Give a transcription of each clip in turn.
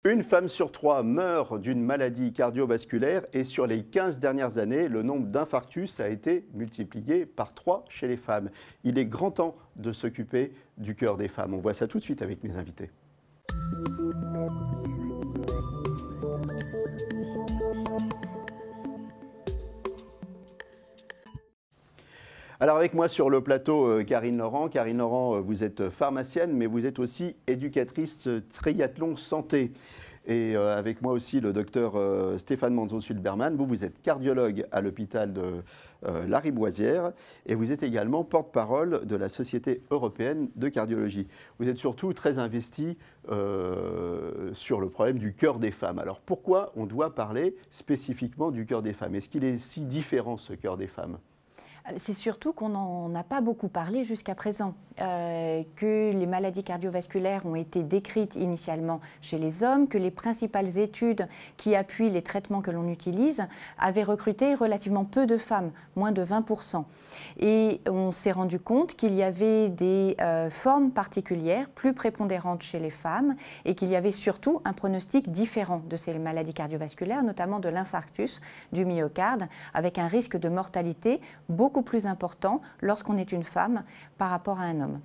Une femme sur trois meurt d'une maladie cardiovasculaire et sur les 15 dernières années, le nombre d'infarctus a été multiplié par 3 chez les femmes. Il est grand temps de s'occuper du cœur des femmes. On voit ça tout de suite avec mes invités. Alors avec moi sur le plateau, Karine Laurent. Karine Laurent, vous êtes pharmacienne, mais vous êtes aussi éducatrice triathlon santé. Et avec moi aussi le docteur Stéphane Manzon-Sulberman. Vous êtes cardiologue à l'hôpital de Lariboisière et vous êtes également porte-parole de la Société européenne de cardiologie. Vous êtes surtout très investi sur le problème du cœur des femmes. Alors pourquoi on doit parler spécifiquement du cœur des femmes? Est-ce qu'il est si différent ce cœur des femmes? C'est surtout qu'on n'en a pas beaucoup parlé jusqu'à présent, que les maladies cardiovasculaires ont été décrites initialement chez les hommes, que les principales études qui appuient les traitements que l'on utilise avaient recruté relativement peu de femmes, moins de 20%. Et on s'est rendu compte qu'il y avait des formes particulières, plus prépondérantes chez les femmes, et qu'il y avait surtout un pronostic différent de ces maladies cardiovasculaires, notamment de l'infarctus du myocarde, avec un risque de mortalité beaucoup plus important lorsqu'on est une femme par rapport à un homme.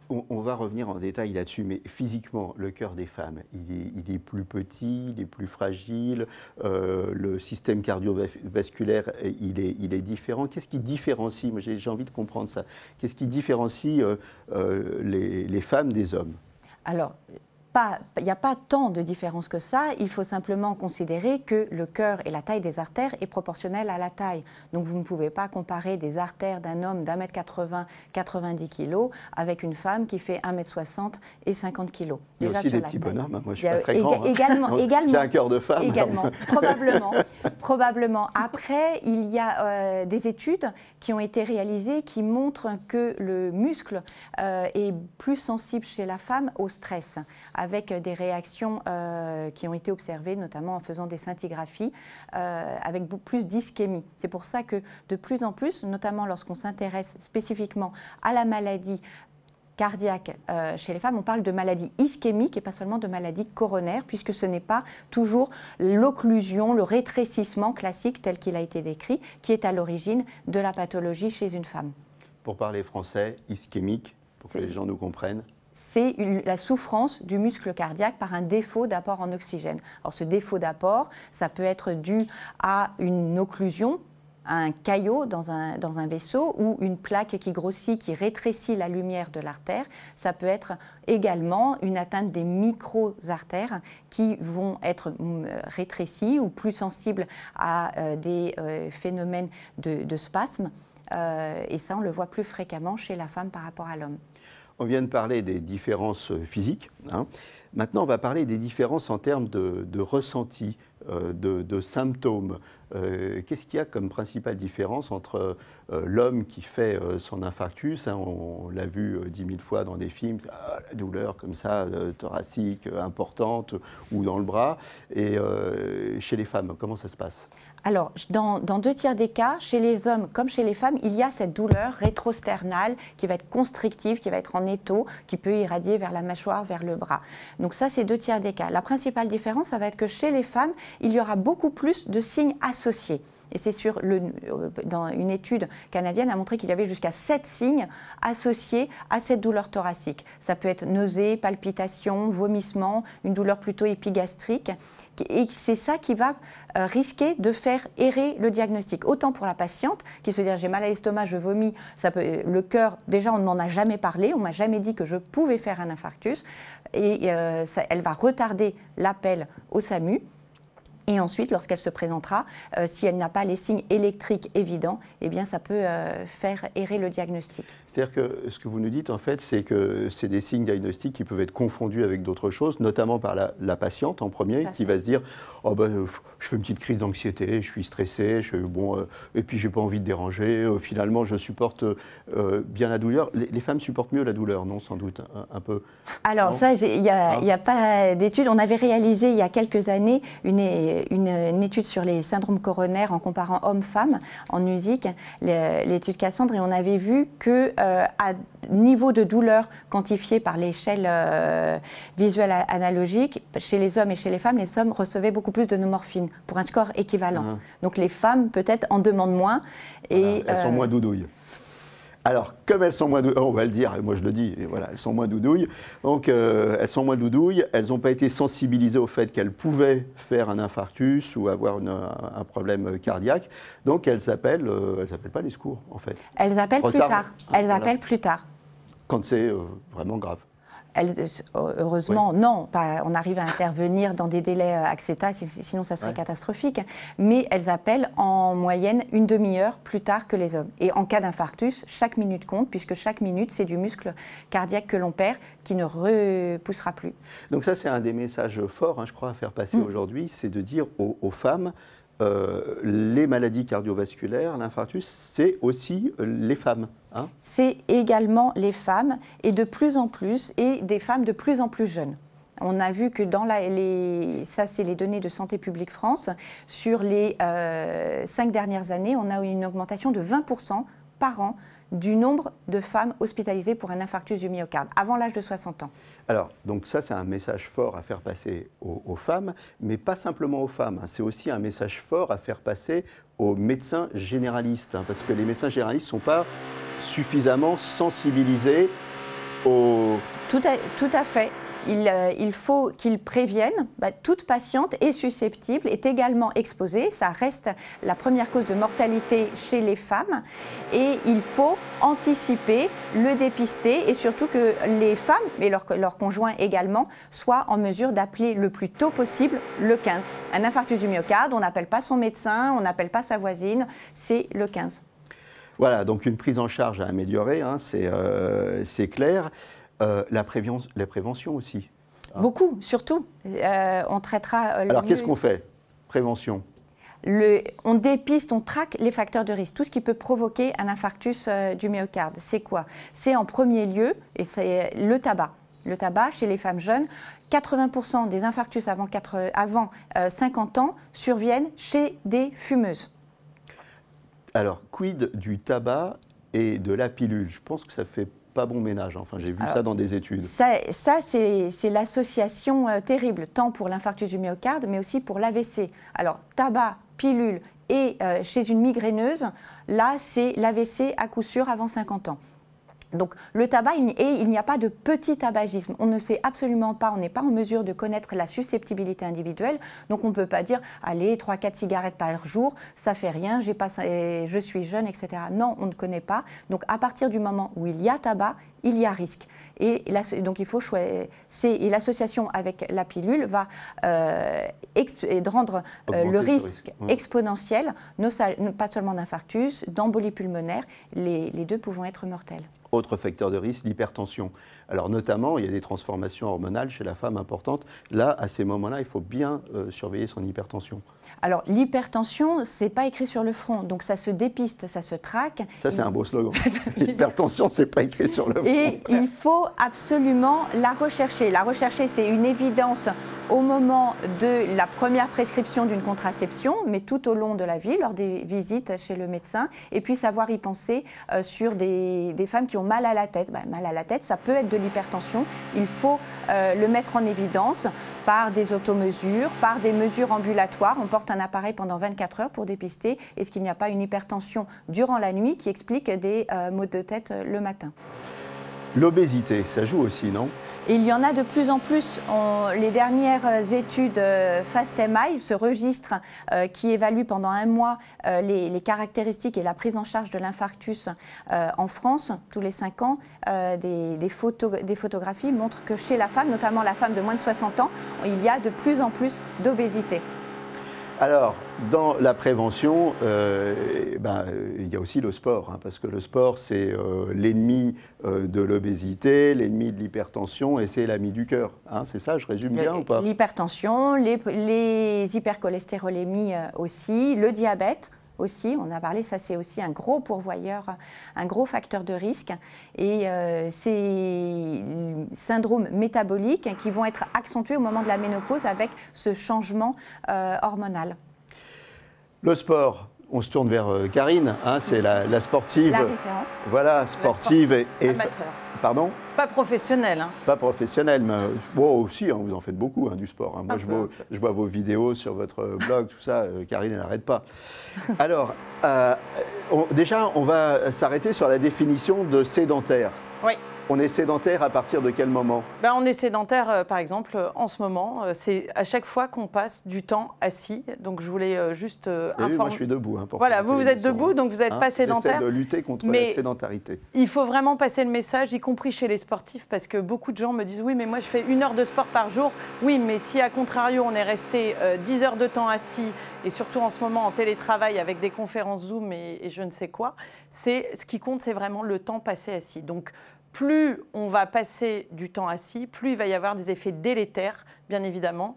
On va revenir en détail là-dessus, mais physiquement, le cœur des femmes, il est plus petit, il est plus fragile, le système cardiovasculaire, il est différent. Qu'est-ce qui différencie, moi j'ai envie de comprendre ça, qu'est-ce qui différencie les femmes des hommes? Alors, il n'y a pas tant de différence que ça, il faut simplement considérer que le cœur et la taille des artères est proportionnelle à la taille. Donc vous ne pouvez pas comparer des artères d'un homme d'1,80 m, 90 kg avec une femme qui fait 1,60 m et 50 kg. Il y a aussi des petits bonhommes, moi je ne suis pas très grand. Également, j'ai un cœur de femme. Également, probablement. Après, il y a des études qui ont été réalisées qui montrent que le muscle est plus sensible chez la femme au stress, avec des réactions qui ont été observées, notamment en faisant des scintigraphies, avec beaucoup plus d'ischémie. C'est pour ça que de plus en plus, notamment lorsqu'on s'intéresse spécifiquement à la maladie cardiaque chez les femmes, on parle de maladie ischémique et pas seulement de maladie coronaire, puisque ce n'est pas toujours l'occlusion, le rétrécissement classique tel qu'il a été décrit, qui est à l'origine de la pathologie chez une femme. Pour parler français, ischémique, pour que les gens nous comprennent. C'est la souffrance du muscle cardiaque par un défaut d'apport en oxygène. Alors ce défaut d'apport, ça peut être dû à une occlusion, à un caillot dans un vaisseau ou une plaque qui grossit, qui rétrécit la lumière de l'artère. Ça peut être également une atteinte des micro-artères qui vont être rétrécies ou plus sensibles à des phénomènes de spasme. Et ça, on le voit plus fréquemment chez la femme par rapport à l'homme. On vient de parler des différences physiques. Maintenant, on va parler des différences en termes de ressenti, de symptômes. Qu'est-ce qu'il y a comme principale différence entre l'homme qui fait son infarctus, on l'a vu 10 000 fois dans des films, la douleur comme ça, thoracique, importante, ou dans le bras, et chez les femmes, comment ça se passe? Alors, dans 2 tiers des cas, chez les hommes comme chez les femmes, il y a cette douleur rétrosternale qui va être constrictive, qui va être en étau, qui peut irradier vers la mâchoire, vers le bras. Donc ça, c'est 2 tiers des cas. La principale différence, ça va être que chez les femmes, il y aura beaucoup plus de signes associés. Et c'est dans une étude canadienne a montré qu'il y avait jusqu'à 7 signes associés à cette douleur thoracique. Ça peut être nausées, palpitations, vomissements, une douleur plutôt épigastrique. Et c'est ça qui va risquer de faire errer le diagnostic. Autant pour la patiente qui se dit j'ai mal à l'estomac, je vomis, le cœur, déjà on ne m'en a jamais parlé, on ne m'a jamais dit que je pouvais faire un infarctus. Et elle va retarder l'appel au SAMU. Et ensuite, lorsqu'elle se présentera, si elle n'a pas les signes électriques évidents, eh bien, ça peut faire errer le diagnostic. C'est-à-dire que ce que vous nous dites, en fait, c'est que c'est des signes diagnostiques qui peuvent être confondus avec d'autres choses, notamment par la patiente en premier, qui va se dire « Oh ben, je fais une petite crise d'anxiété, je suis stressée, et puis j'ai pas envie de déranger, finalement je supporte bien la douleur ». Les femmes supportent mieux la douleur, non, sans doute, un peu? Alors non, ça, il n'y a pas d'études. On avait réalisé il y a quelques années une étude sur les syndromes coronaires en comparant hommes-femmes en USIC, l'étude Cassandre, et on avait vu que à niveau de douleur quantifié par l'échelle visuelle analogique, chez les hommes et chez les femmes recevaient beaucoup plus de morphine pour un score équivalent. Donc les femmes peut-être en demandent moins. Et, elles sont moins doudouilles. Alors, comme elles sont moins doudouilles, on va le dire, moi je le dis, et voilà, elles sont moins doudouilles. Donc, elles sont moins doudouilles, elles n'ont pas été sensibilisées au fait qu'elles pouvaient faire un infarctus ou avoir un problème cardiaque. Donc, elles appellent pas les secours, en fait. Elles appellent plus tard. Elles appellent plus tard. Quand c'est vraiment grave. Heureusement, oui. Non, on arrive à intervenir dans des délais acceptables, sinon ça serait catastrophique. Mais elles appellent en moyenne une demi-heure plus tard que les hommes. Et en cas d'infarctus, chaque minute compte, puisque chaque minute, c'est du muscle cardiaque que l'on perd, qui ne repoussera plus. Donc ça, c'est un des messages forts, je crois, à faire passer aujourd'hui, c'est de dire aux femmes, les maladies cardiovasculaires, l'infarctus, c'est aussi les femmes. C'est également les femmes, et de plus en plus, et des femmes de plus en plus jeunes. On a vu que ça c'est les données de Santé publique France, sur les 5 dernières années, on a eu une augmentation de 20% par an du nombre de femmes hospitalisées pour un infarctus du myocarde, avant l'âge de 60 ans. Alors, donc ça, c'est un message fort à faire passer aux femmes, mais pas simplement aux femmes. C'est aussi un message fort à faire passer aux médecins généralistes, parce que les médecins généralistes ne sont pas suffisamment sensibilisés aux... Tout à fait. Il faut qu'ils préviennent. Toute patiente est susceptible, est également exposée. Ça reste la première cause de mortalité chez les femmes. Et il faut anticiper, le dépister, et surtout que les femmes, et leurs conjoints également, soient en mesure d'appeler le plus tôt possible le 15. Un infarctus du myocarde, on n'appelle pas son médecin, on n'appelle pas sa voisine, c'est le 15. Voilà, donc une prise en charge à améliorer, c'est clair. La prévention aussi. Beaucoup, surtout. On traitera... Alors, qu'est-ce qu'on fait? Prévention. On dépiste, on traque les facteurs de risque. Tout ce qui peut provoquer un infarctus du myocarde. C'est quoi? C'est en premier lieu, et c'est le tabac. Le tabac, chez les femmes jeunes, 80% des infarctus avant 50 ans surviennent chez des fumeuses. Alors, quid du tabac et de la pilule? Je pense que ça fait pas bon ménage, enfin j'ai vu ça dans des études. Ça c'est l'association terrible, tant pour l'infarctus du myocarde, mais aussi pour l'AVC. Alors tabac, pilule et chez une migraineuse, là c'est l'AVC à coup sûr avant 50 ans. Donc le tabac, il n'y a pas de petit tabagisme. On ne sait absolument pas, on n'est pas en mesure de connaître la susceptibilité individuelle. Donc on ne peut pas dire, allez, 3-4 cigarettes par jour, ça fait rien, je suis jeune, etc. Non, on ne connaît pas. Donc à partir du moment où il y a tabac, il y a risque. Et donc il faut choisir. Et l'association avec la pilule va rendre le risque exponentiel, pas seulement d'infarctus, d'embolie pulmonaire, les deux pouvant être mortels. Autre facteur de risque, l'hypertension. Alors notamment, il y a des transformations hormonales chez la femme importantes. Là, à ces moments-là, il faut bien surveiller son hypertension. Alors l'hypertension, c'est pas écrit sur le front, donc ça se dépiste, ça se traque. Ça, c'est un beau slogan. L'hypertension, c'est pas écrit sur le front. Et il faut absolument la rechercher. La rechercher, c'est une évidence au moment de la première prescription d'une contraception, mais tout au long de la vie, lors des visites chez le médecin, et puis savoir y penser sur des femmes qui ont mal à la tête. Mal à la tête, ça peut être de l'hypertension. Il faut le mettre en évidence par des automesures, par des mesures ambulatoires. On porte un appareil pendant 24 heures pour dépister est-ce qu'il n'y a pas une hypertension durant la nuit qui explique des maux de tête le matin. L'obésité, ça joue aussi, non? Et il y en a de plus en plus. Les dernières études FAST-MI, ce registre qui évalue pendant un mois les caractéristiques et la prise en charge de l'infarctus en France, tous les 5 ans, des photographies montrent que chez la femme, notamment la femme de moins de 60 ans, il y a de plus en plus d'obésité. Alors, dans la prévention, il y a aussi le sport, parce que le sport, c'est l'ennemi de l'obésité, l'ennemi de l'hypertension et c'est l'ami du cœur. C'est ça, je résume bien ou pas? L'hypertension, les hypercholestérolémies aussi, le diabète aussi, on a parlé, ça c'est aussi un gros pourvoyeur, un gros facteur de risque. Et ces syndromes métaboliques qui vont être accentués au moment de la ménopause avec ce changement hormonal. Le sport, on se tourne vers Karine, hein, c'est la sportive. La référence. Voilà, sportive et amateur. Pardon? Pas professionnel. Hein. Pas professionnel, mais bon, aussi, hein, vous en faites beaucoup du sport. Hein. Moi, je vois vos vidéos sur votre blog, tout ça. Karine, elle n'arrête pas. Alors, déjà, on va s'arrêter sur la définition de sédentaire. Oui. On est sédentaire à partir de quel moment? On est sédentaire, par exemple, en ce moment. C'est à chaque fois qu'on passe du temps assis. Donc, je voulais juste informer. Moi, je suis debout. Hein, voilà, vous êtes debout, donc vous n'êtes pas sédentaire. J'essaie de lutter contre la sédentarité. Il faut vraiment passer le message, y compris chez les sportifs, parce que beaucoup de gens me disent « Oui, mais moi, je fais 1 heure de sport par jour. » Oui, mais si, à contrario, on est resté 10 heures de temps assis, et surtout en ce moment en télétravail avec des conférences Zoom et je ne sais quoi, ce qui compte, c'est vraiment le temps passé assis. Donc, plus on va passer du temps assis, plus il va y avoir des effets délétères, bien évidemment,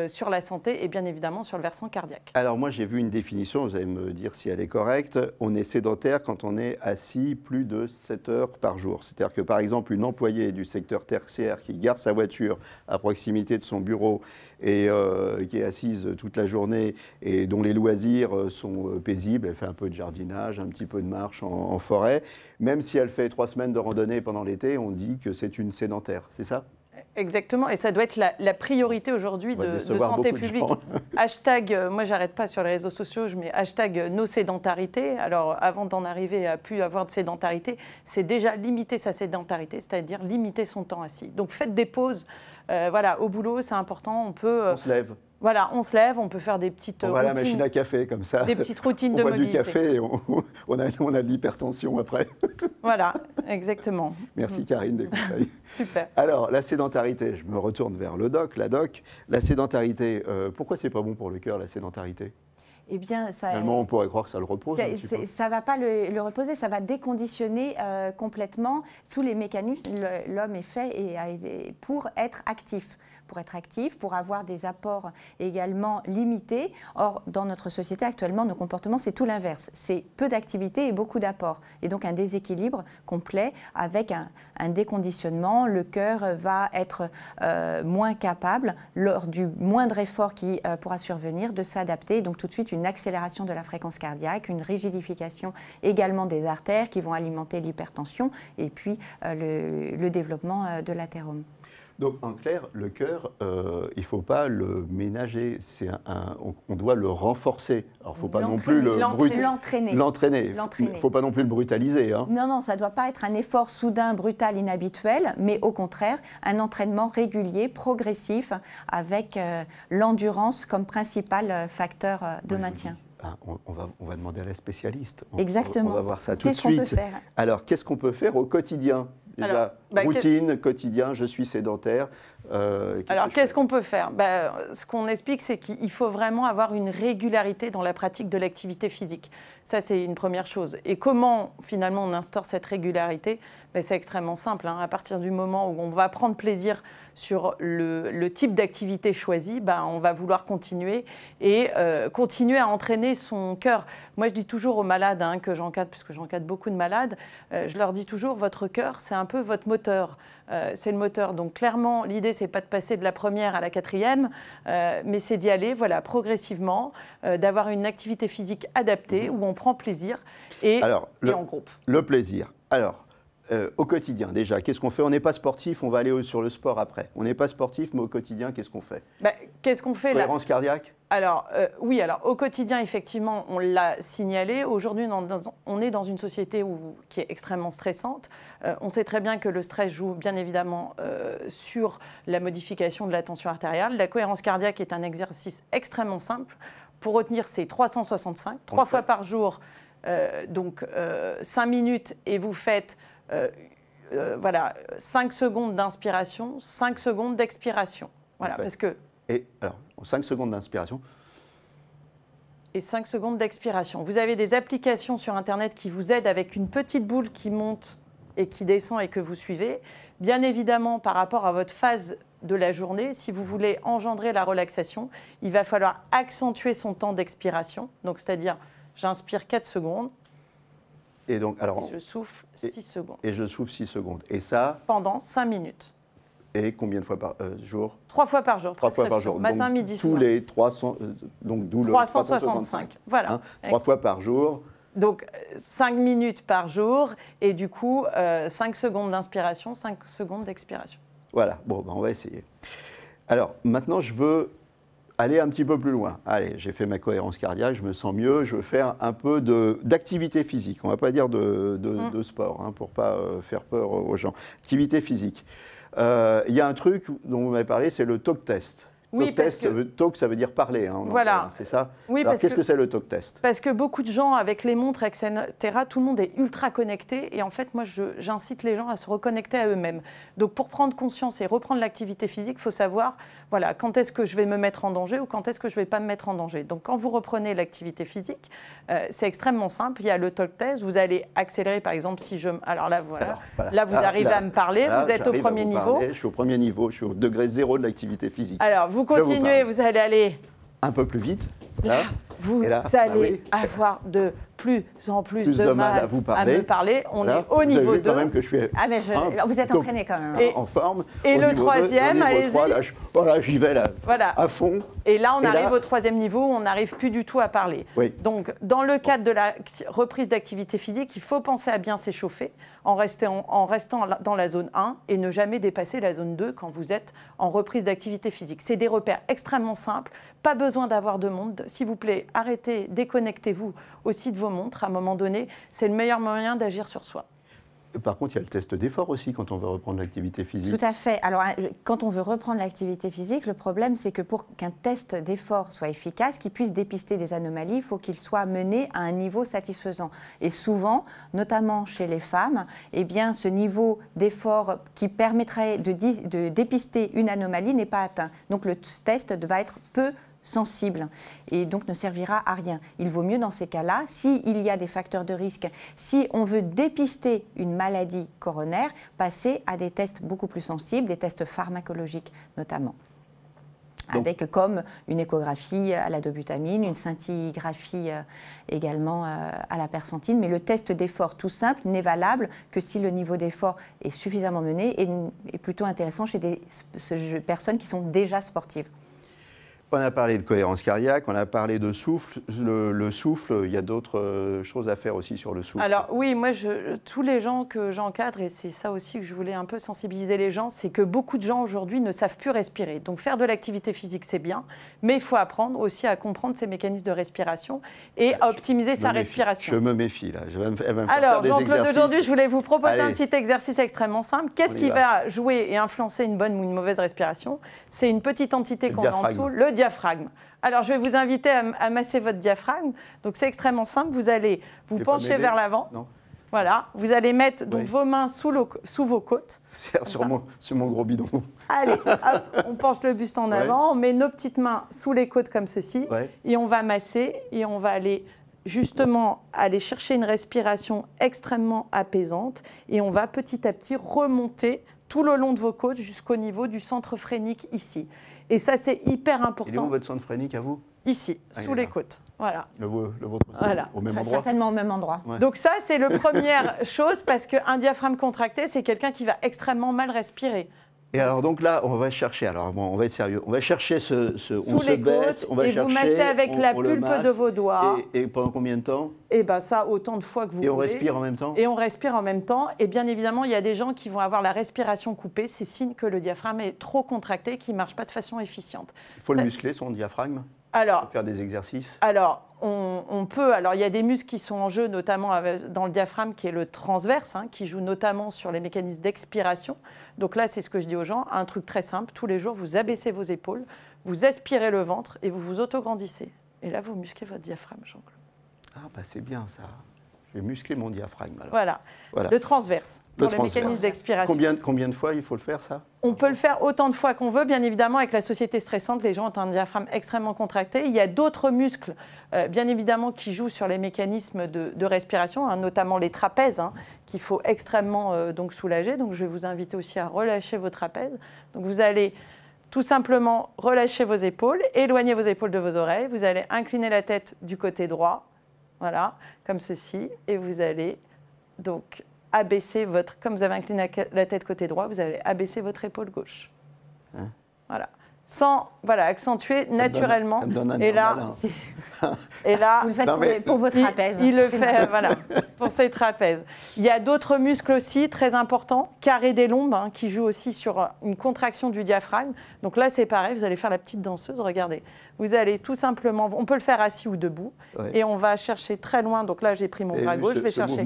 sur la santé et bien évidemment sur le versant cardiaque. Alors moi j'ai vu une définition, vous allez me dire si elle est correcte. On est sédentaire quand on est assis plus de 7 heures par jour. C'est-à-dire que par exemple une employée du secteur tertiaire qui garde sa voiture à proximité de son bureau et qui est assise toute la journée et dont les loisirs sont paisibles, elle fait un peu de jardinage, un petit peu de marche en forêt, même si elle fait 3 semaines de randonnée pendant l'été, on dit que c'est une sédentaire, c'est ça ? Exactement, et ça doit être la priorité aujourd'hui de santé publique. Hashtag, moi j'arrête pas sur les réseaux sociaux, je mets hashtag no sédentarité. Alors avant d'en arriver à plus avoir de sédentarité, c'est déjà limiter sa sédentarité, c'est-à-dire limiter son temps assis. Donc faites des pauses, voilà, au boulot c'est important, on se lève. Voilà, on se lève, on peut faire des petites routines. On va à la machine à café, comme ça. Des petites routines de mobilité. On boit du café et on a de l'hypertension après. Voilà, exactement. Merci Karine des conseils. Super. Alors, la sédentarité, je me retourne vers le doc, la doc. La sédentarité, pourquoi c'est pas bon pour le cœur, la sédentarité ? Eh bien, finalement, on pourrait croire que ça le repose. Ça ne va pas le reposer, ça va déconditionner complètement tous les mécanismes. L'homme est fait pour être actif. Pour avoir des apports également limités. Or, dans notre société actuellement, nos comportements, c'est tout l'inverse. C'est peu d'activité et beaucoup d'apports. Et donc un déséquilibre complet avec un déconditionnement. Le cœur va être moins capable, lors du moindre effort qui pourra survenir, de s'adapter. Donc tout de suite, une accélération de la fréquence cardiaque, une rigidification également des artères qui vont alimenter l'hypertension et puis le développement de l'athérome. Donc, en clair, le cœur, il ne faut pas le ménager, on doit le renforcer. Alors, il ne faut pas non plus l'entraîner. Il ne faut pas non plus le brutaliser. Hein. Non, ça ne doit pas être un effort soudain, brutal, inhabituel, mais au contraire, un entraînement régulier, progressif, avec l'endurance comme principal facteur de maintien. On va demander à la spécialiste. Exactement. On va voir ça tout de suite. Alors, qu'est-ce qu'on peut faire au quotidien ? Déjà, routine, quotidien, je suis sédentaire. Alors, qu'est-ce qu'on peut faire ? Ce qu'on explique, c'est qu'il faut vraiment avoir une régularité dans la pratique de l'activité physique. Ça, c'est une première chose. Et comment, finalement, on instaure cette régularité ? C'est extrêmement simple. Hein. À partir du moment où on va prendre plaisir sur le type d'activité choisie, on va vouloir continuer et continuer à entraîner son cœur. Moi, je dis toujours aux malades que j'encadre, puisque j'encadre beaucoup de malades, je leur dis toujours, votre cœur, c'est un peu votre moteur. C'est le moteur. Donc, clairement, l'idée, c'est pas de passer de la première à la 4e, mais c'est d'y aller progressivement, d'avoir une activité physique adaptée où on prend plaisir et en groupe. Le plaisir. Alors, au quotidien, déjà, qu'est-ce qu'on fait ? On n'est pas sportif, on va aller sur le sport après. On n'est pas sportif, mais au quotidien, qu'est-ce qu'on fait ? Qu'est-ce qu'on fait ? Cohérence cardiaque ? Alors, oui, au quotidien, effectivement, on l'a signalé. Aujourd'hui, on est dans une société qui est extrêmement stressante. On sait très bien que le stress joue bien évidemment sur la modification de la tension artérielle. La cohérence cardiaque est un exercice extrêmement simple. Pour retenir, c'est 365, 3 fois par jour, donc 5 minutes, et vous faites 5 secondes d'inspiration, 5 secondes d'expiration. Voilà, parce que... Et alors, 5 secondes d'inspiration. Et 5 secondes d'expiration. Vous avez des applications sur Internet qui vous aident avec une petite boule qui monte et qui descend et que vous suivez. Bien évidemment, par rapport à votre phase de la journée, si vous voulez engendrer la relaxation, il va falloir accentuer son temps d'expiration. Donc, c'est-à-dire J'inspire 4 secondes. Et donc, alors, je souffle 6 secondes. Et je souffle 6 secondes. Et ça? Pendant 5 minutes. Et combien de fois par jour? 3 fois par jour. 3 fois par jour. Matin, donc, midi, soir. Tous les 300, donc d'où le 365. Voilà. Hein, 3 fois par jour. Donc 5 minutes par jour et du coup 5 secondes d'inspiration, 5 secondes d'expiration. Voilà, bon, ben on va essayer. Alors maintenant, je veux aller un petit peu plus loin. Allez, j'ai fait ma cohérence cardiaque, je me sens mieux, je veux faire un peu d'activité physique. On ne va pas dire de sport, hein, pour ne pas faire peur aux gens. Activité physique. Il y a un truc dont vous m'avez parlé, c'est le talk test. Oui, talk, ça veut dire parler, hein, voilà. C'est ça? Oui, alors, qu'est-ce que c'est le talk test? Parce que beaucoup de gens, avec les montres, etc., tout le monde est ultra connecté. Et en fait, moi, j'incite les gens à se reconnecter à eux-mêmes. Donc, pour prendre conscience et reprendre l'activité physique, il faut savoir, voilà, quand est-ce que je vais me mettre en danger ou quand est-ce que je ne vais pas me mettre en danger. Donc, quand vous reprenez l'activité physique, c'est extrêmement simple. Il y a le talk test. Vous allez accélérer, par exemple, si je... Alors là, voilà. Là, vous arrivez à me parler. Vous êtes au premier niveau. Je suis au premier niveau. Je suis au degré 0 de l'activité physique. Alors, vous continuez, vous allez aller un peu plus vite. Là, vous allez avoir de plus en plus de mal à vous parler. À me parler. On est au niveau 2. Quand même que je suis vous êtes entraîné quand même. En forme. Et le troisième, allez-y. Voilà, j'y vais là, à fond. Et là, on arrive au troisième niveau, on n'arrive plus du tout à parler. Oui. Donc, dans le cadre de la reprise d'activité physique, il faut penser à bien s'échauffer en restant dans la zone 1 et ne jamais dépasser la zone 2 quand vous êtes en reprise d'activité physique. C'est des repères extrêmement simples, pas besoin d'avoir de montre. S'il vous plaît, arrêtez, déconnectez-vous aussi de vos montres. À un moment donné, c'est le meilleur moyen d'agir sur soi. Par contre, il y a le test d'effort aussi quand on veut reprendre l'activité physique. Tout à fait. Alors, quand on veut reprendre l'activité physique, le problème, c'est que pour qu'un test d'effort soit efficace, qu'il puisse dépister des anomalies, il faut qu'il soit mené à un niveau satisfaisant. Et souvent, notamment chez les femmes, eh bien, ce niveau d'effort qui permettrait de dépister une anomalie n'est pas atteint. Donc, le test va être peu sensible et donc ne servira à rien. Il vaut mieux dans ces cas-là, s'il y a des facteurs de risque, si on veut dépister une maladie coronaire, passer à des tests beaucoup plus sensibles, des tests pharmacologiques notamment. Avec comme une échographie à la dobutamine, une scintigraphie également à la persentine. Mais le test d'effort tout simple n'est valable que si le niveau d'effort est suffisamment mené et est plutôt intéressant chez des personnes qui sont déjà sportives. On a parlé de cohérence cardiaque, on a parlé de souffle. Le souffle, il y a d'autres choses à faire aussi sur le souffle. Alors oui, moi, tous les gens que j'encadre, et c'est ça aussi que je voulais un peu sensibiliser les gens, c'est que beaucoup de gens aujourd'hui ne savent plus respirer. Donc faire de l'activité physique, c'est bien, mais il faut apprendre aussi à comprendre ces mécanismes de respiration et à optimiser sa respiration. Je me méfie là, elle va me faire Alors, faire des exercices. Alors, aujourd'hui, je voulais vous proposer un petit exercice extrêmement simple. Qu'est-ce qui va jouer et influencer une bonne ou une mauvaise respiration? C'est une petite entité qu'on a en dessous, le diaphragme. Alors, je vais vous inviter à masser votre diaphragme. Donc, c'est extrêmement simple. Vous allez vous pencher vers l'avant. Voilà. Vous allez mettre donc, vos mains sous vos côtes. Sur mon gros bidon. Allez, hop, on penche le buste en avant. On met nos petites mains sous les côtes comme ceci. Et on va masser. Et on va aller justement aller chercher une respiration extrêmement apaisante. Et on va petit à petit remonter tout le long de vos côtes jusqu'au niveau du centre phrénique ici. Et ça, c'est hyper important. Il est où votre centre phrénique à vous? Ici, sous les côtes. Voilà. Le vôtre, voilà. Au même endroit? Certainement au même endroit. Ouais. Donc ça, c'est la première chose, parce qu'un diaphragme contracté, c'est quelqu'un qui va extrêmement mal respirer. Et alors donc là, on va chercher, alors bon, on va être sérieux, on va chercher on se baisse, on va chercher, et vous massez avec la pulpe de vos doigts. Et pendant combien de temps? Et bien ça, autant de fois que vous voulez. Et on respire en même temps? Et on respire en même temps. Et bien évidemment, il y a des gens qui vont avoir la respiration coupée. C'est signe que le diaphragme est trop contracté, qu'il ne marche pas de façon efficiente. Il faut le muscler, son diaphragme? Alors, faire des exercices? Alors, on peut. Alors, il y a des muscles qui sont en jeu, notamment dans le diaphragme, qui est le transverse, qui joue notamment sur les mécanismes d'expiration. Donc là, c'est ce que je dis aux gens. Un truc très simple. Tous les jours, vous abaissez vos épaules, vous aspirez le ventre et vous vous autograndissez. Et là, vous musclez votre diaphragme, Jean-Claude. Ah, bah c'est bien ça. Je vais muscler mon diaphragme. Alors. Voilà. Le transverse, pour les mécanismes d'expiration. Combien de fois il faut le faire, ça? On peut le faire autant de fois qu'on veut. Bien évidemment, avec la société stressante, les gens ont un diaphragme extrêmement contracté. Il y a d'autres muscles, bien évidemment, qui jouent sur les mécanismes de respiration, notamment les trapèzes, qu'il faut extrêmement donc soulager. Donc, je vais vous inviter aussi à relâcher vos trapèzes. Donc, vous allez tout simplement relâcher vos épaules, éloigner vos épaules de vos oreilles. Vous allez incliner la tête du côté droit voilà, comme ceci, et vous allez donc abaisser votre, comme vous avez incliné la tête côté droit, vous allez abaisser votre épaule gauche. Hein? Voilà. Sans accentuer naturellement. Ça me donne un et là, et là, vous le faites pour votre trapèze. Il le fait, voilà, pour ses trapèzes. Il y a d'autres muscles aussi très importants, carré des lombes, hein, qui jouent aussi sur une contraction du diaphragme. Donc là, c'est pareil, vous allez faire la petite danseuse, regardez. Vous allez tout simplement, on peut le faire assis ou debout, et on va chercher très loin. Donc là, j'ai pris mon bras gauche, je vais chercher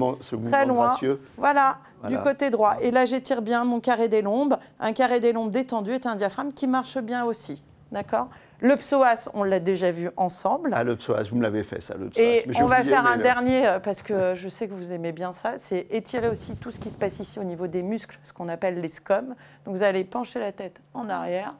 très loin. Voilà, du côté droit. Et là, j'étire bien mon carré des lombes. Un carré des lombes détendu est un diaphragme qui marche bien aussi. D'accord ? Le psoas, on l'a déjà vu ensemble. Ah, le psoas, vous me l'avez fait ça, le psoas. Et on va faire un dernier, parce que je sais que vous aimez bien ça, c'est étirer aussi tout ce qui se passe ici au niveau des muscles, ce qu'on appelle les scomes. Donc vous allez pencher la tête en arrière,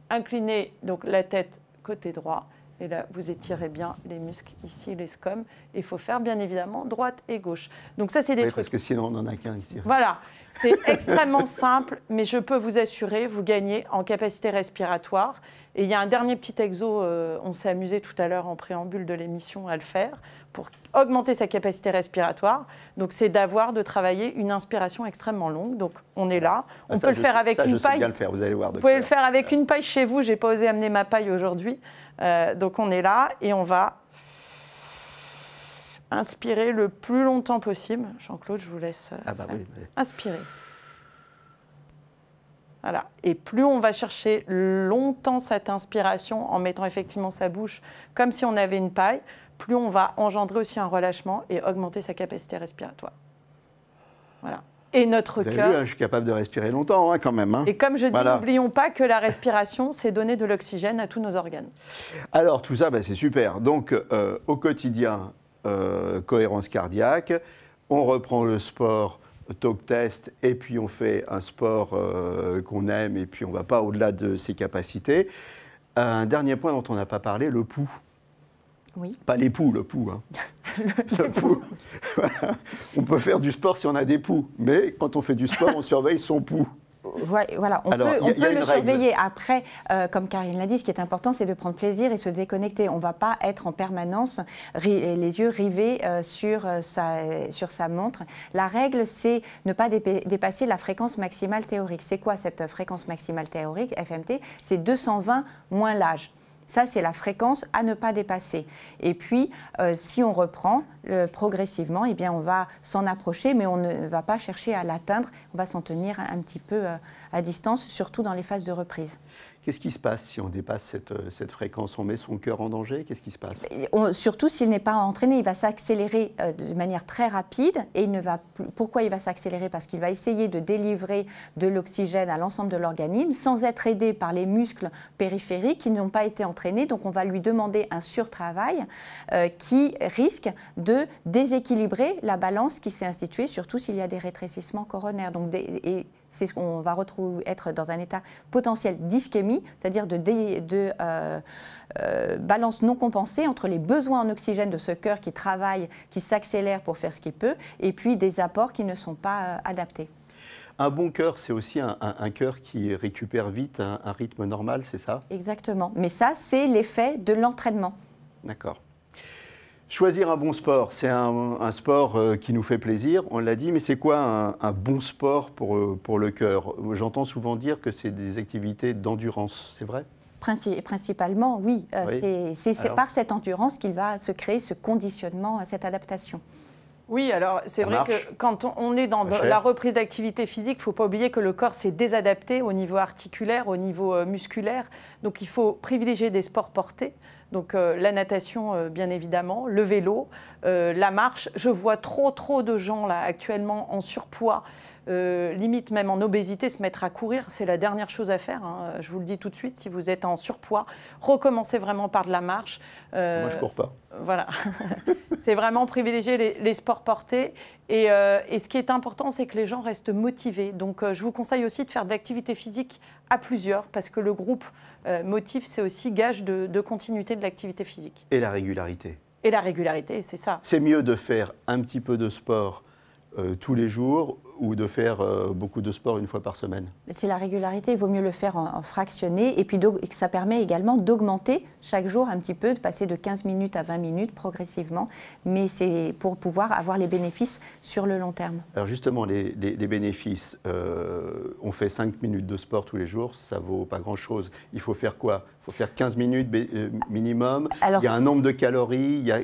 incliner donc la tête côté droit, et là vous étirez bien les muscles ici, les scomes. Et il faut faire bien évidemment droite et gauche. Donc ça, c'est des trucs. Parce que sinon on n'en a qu'un ici. Voilà. C'est extrêmement simple, mais je peux vous assurer, vous gagnez en capacité respiratoire. Et il y a un dernier petit exo, on s'est amusé tout à l'heure en préambule de l'émission à le faire, pour augmenter sa capacité respiratoire. Donc c'est de travailler une inspiration extrêmement longue. Donc on est là, on peut le faire avec une paille. Je sais bien le faire, vous allez voir. Vous pouvez le faire avec une paille chez vous, je n'ai pas osé amener ma paille aujourd'hui. Donc on est là et on va inspirer le plus longtemps possible. Jean-Claude, je vous laisse inspirer. Voilà. Et plus on va chercher longtemps cette inspiration en mettant effectivement sa bouche comme si on avait une paille, plus on va engendrer aussi un relâchement et augmenter sa capacité respiratoire. Voilà. Et notre cœur... Je suis capable de respirer longtemps quand même. Hein. Et comme je dis, n'oublions pas que la respiration, c'est donner de l'oxygène à tous nos organes. Alors tout ça, c'est super. Donc au quotidien, cohérence cardiaque, on reprend le sport, talk test, et puis on fait un sport qu'on aime, et puis on ne va pas au-delà de ses capacités. Un dernier point dont on n'a pas parlé, le pouls. Oui. Pas les poux, le pouls. Hein. le pouls. On peut faire du sport si on a des poux, mais quand on fait du sport, on surveille son pouls. Voilà, on peut le surveiller. Après, comme Karine l'a dit, ce qui est important, c'est de prendre plaisir et se déconnecter. On ne va pas être en permanence les yeux rivés sur sa montre. La règle, c'est ne pas dépasser la fréquence maximale théorique. C'est quoi cette fréquence maximale théorique, FMT? C'est 220 moins l'âge. Ça, c'est la fréquence à ne pas dépasser. Et puis, si on reprend progressivement, eh bien, on va s'en approcher, mais on ne va pas chercher à l'atteindre. On va s'en tenir un petit peu à distance, surtout dans les phases de reprise. Qu'est-ce qui se passe si on dépasse cette fréquence? On met son cœur en danger? Qu'est-ce qui se passe? Surtout s'il n'est pas entraîné, il va s'accélérer de manière très rapide. Et pourquoi il va s'accélérer? Parce qu'il va essayer de délivrer de l'oxygène à l'ensemble de l'organisme sans être aidé par les muscles périphériques qui n'ont pas été entraînés. Donc on va lui demander un surtravail qui risque de déséquilibrer la balance qui s'est instituée, surtout s'il y a des rétrécissements coronaires. Donc, c'est ce qu'on va être dans un état potentiel d'ischémie, c'est-à-dire de balance non compensée entre les besoins en oxygène de ce cœur qui travaille, qui s'accélère pour faire ce qu'il peut, et puis des apports qui ne sont pas adaptés. Un bon cœur, c'est aussi un cœur qui récupère vite un rythme normal, c'est ça? Exactement. Mais ça, c'est l'effet de l'entraînement. D'accord. Choisir un bon sport, c'est un sport qui nous fait plaisir, on l'a dit, mais c'est quoi un bon sport pour le cœur? J'entends souvent dire que c'est des activités d'endurance, c'est vrai? Principalement, oui. C'est par cette endurance qu'il va se créer ce conditionnement, cette adaptation. Oui, alors c'est vrai que quand on est dans la reprise d'activité physique, il ne faut pas oublier que le corps s'est désadapté au niveau articulaire, au niveau musculaire. Donc il faut privilégier des sports portés. Donc la natation, bien évidemment, le vélo, la marche. Je vois trop de gens là actuellement en surpoids, limite même en obésité, se mettre à courir. C'est la dernière chose à faire, hein. Je vous le dis tout de suite, si vous êtes en surpoids, recommencez vraiment par de la marche. Moi, je ne cours pas. Voilà. C'est vraiment privilégier les sports portés. Et ce qui est important, c'est que les gens restent motivés. Donc je vous conseille aussi de faire de l'activité physique à plusieurs, parce que le groupe motive, c'est aussi gage de continuité de l'activité physique. Et la régularité. Et la régularité, c'est ça. C'est mieux de faire un petit peu de sport tous les jours, ou de faire beaucoup de sport une fois par semaine? C'est la régularité, il vaut mieux le faire en fractionné et puis ça permet également d'augmenter chaque jour un petit peu, de passer de 15 minutes à 20 minutes progressivement, mais c'est pour pouvoir avoir les bénéfices sur le long terme. Alors justement, les bénéfices, on fait 5 minutes de sport tous les jours, ça vaut pas grand-chose. Il faut faire quoi? Il faut faire 15 minutes minimum. Alors, il y a un nombre de calories. Il y a,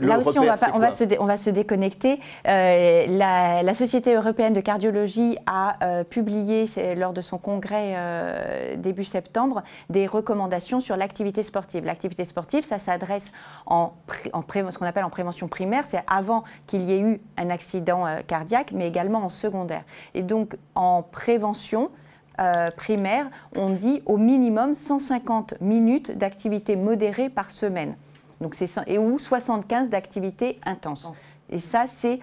là aussi, on va se déconnecter. La Société européenne de cardiologie a publié lors de son congrès début septembre des recommandations sur l'activité sportive. L'activité sportive, ça s'adresse ce qu'on appelle en prévention primaire, c'est avant qu'il y ait eu un accident cardiaque, mais également en secondaire. Et donc, en prévention primaire, on dit au minimum 150 minutes d'activité modérée par semaine. Donc ou 75 d'activité intense. Et ça, c'est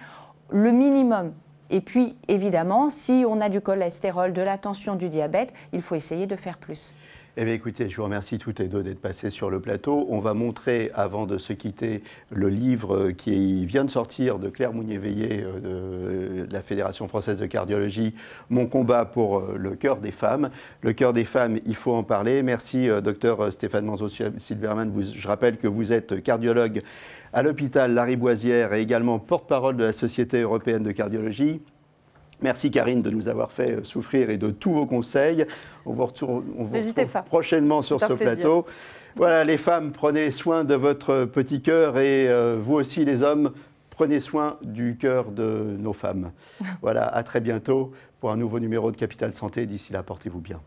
le minimum. Et puis, évidemment, si on a du cholestérol, de la tension, du diabète, il faut essayer de faire plus. Eh bien, écoutez, je vous remercie toutes les deux d'être passées sur le plateau. On va montrer, avant de se quitter, le livre qui vient de sortir de Claire Mounier-Veillé de la Fédération française de cardiologie, Mon combat pour le cœur des femmes. Le cœur des femmes, il faut en parler. Merci, docteur Stéphane Manzo-Silberman. Je rappelle que vous êtes cardiologue à l'hôpital Lariboisière et également porte-parole de la Société européenne de cardiologie. Merci Karine de nous avoir fait souffrir et de tous vos conseils. On vous retrouve prochainement sur ce plateau. Voilà, les femmes, prenez soin de votre petit cœur et vous aussi les hommes, prenez soin du cœur de nos femmes. Voilà, à très bientôt pour un nouveau numéro de Capital Santé. D'ici là, portez-vous bien.